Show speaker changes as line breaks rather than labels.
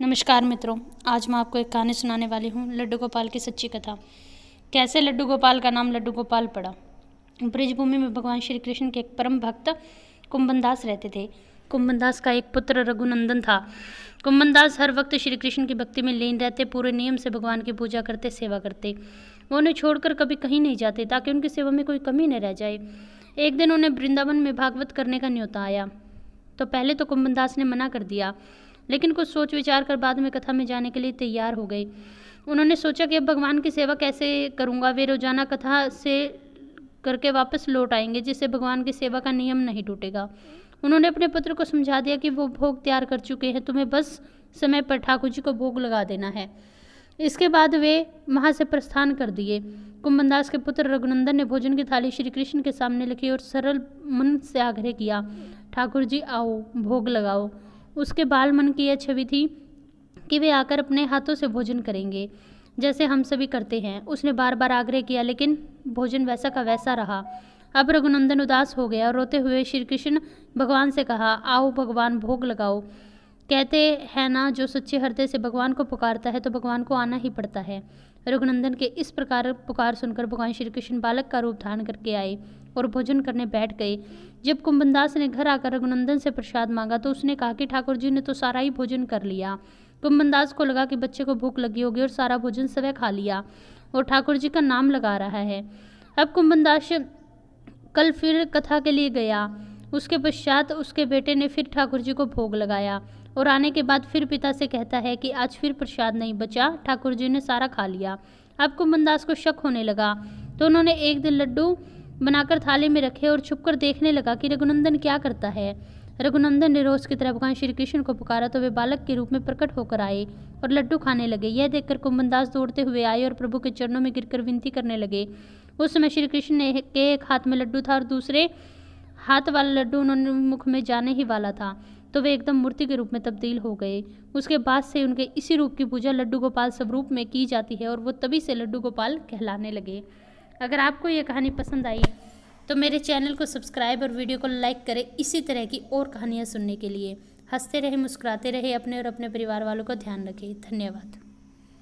नमस्कार मित्रों, आज मैं आपको एक कहानी सुनाने वाली हूँ, लड्डू गोपाल की सच्ची कथा। कैसे लड्डू गोपाल का नाम लड्डू गोपाल पड़ा। ब्रजभूमि में भगवान श्री कृष्ण के एक परम भक्त कुंभनदास रहते थे। कुंभनदास का एक पुत्र रघुनंदन था। कुंभनदास हर वक्त श्री कृष्ण की भक्ति में लीन रहते, पूरे नियम से भगवान की पूजा करते, सेवा करते। वो उन्हें छोड़कर कभी कहीं नहीं जाते ताकि उनकी सेवा में कोई कमी न रह जाए। एक दिन उन्हें वृंदावन में भागवत करने का न्योता आया तो पहले तो कुंभनदास ने मना कर दिया, लेकिन कुछ सोच विचार कर बाद में कथा में जाने के लिए तैयार हो गए। उन्होंने सोचा कि अब भगवान की सेवा कैसे करूँगा। वे रोजाना कथा से करके वापस लौट आएंगे, जिससे भगवान की सेवा का नियम नहीं टूटेगा। उन्होंने अपने पुत्र को समझा दिया कि वो भोग तैयार कर चुके हैं, तुम्हें बस समय पर ठाकुर जी को भोग लगा देना है। इसके बाद वे वहाँ से प्रस्थान कर दिए। कुंभनदास के पुत्र रघुनंदन ने भोजन की थाली श्री कृष्ण के सामने रखी और सरल मन से आग्रह किया, ठाकुर जी आओ, भोग लगाओ। उसके बाल मन की यह छवि थी कि वे आकर अपने हाथों से भोजन करेंगे, जैसे हम सभी करते हैं। उसने बार बार आग्रह किया, लेकिन भोजन वैसा का वैसा रहा। अब रघुनंदन उदास हो गया और रोते हुए श्री कृष्ण भगवान से कहा, आओ भगवान, भोग लगाओ। कहते हैं ना, जो सच्चे हृदय से भगवान को पुकारता है तो भगवान को आना ही पड़ता है। रघुनंदन के इस प्रकार पुकार सुनकर भगवान श्री कृष्ण बालक का रूप धारण करके आए और भोजन करने बैठ गए। जब कुंभनदास ने घर आकर रघुनंदन से प्रसाद मांगा तो उसने कहा कि ठाकुर जी ने तो सारा ही भोजन कर लिया। कुंभनदास को लगा कि बच्चे को भूख लगी होगी और सारा भोजन स्वयं खा लिया और ठाकुर जी का नाम लगा रहा है। अब कुंभनदास कल फिर कथा के लिए गया। उसके पश्चात उसके बेटे ने फिर ठाकुर जी को भोग लगाया और आने के बाद फिर पिता से कहता है कि आज फिर प्रसाद नहीं बचा, ठाकुर जी ने सारा खा लिया। अब कुंभनदास को शक होने लगा तो उन्होंने एक दिन लड्डू बनाकर थाली में रखे और छुपकर देखने लगा कि रघुनंदन क्या करता है। रघुनंदन ने रोज की तरह भगवान श्री कृष्ण को पुकारा तो वे बालक के रूप में प्रकट होकर आए और लड्डू खाने लगे। यह देखकर कुंभनदास दौड़ते हुए आए और प्रभु के चरणों में गिरकर विनती करने लगे। उस समय श्री कृष्ण के एक हाथ में लड्डू था और दूसरे हाथ वाला लड्डू उन्होंने मुख में जाने ही वाला था तो वे एकदम मूर्ति के रूप में तब्दील हो गए। उसके बाद से उनके इसी रूप की पूजा लड्डू गोपाल स्वरूप में की जाती है और वो तभी से लड्डू गोपाल कहलाने लगे। अगर आपको ये कहानी पसंद आई तो मेरे चैनल को सब्सक्राइब और वीडियो को लाइक करें इसी तरह की और कहानियाँ सुनने के लिए। हंसते रहे, मुस्कुराते रहे, अपने और अपने परिवार वालों का ध्यान रखें। धन्यवाद।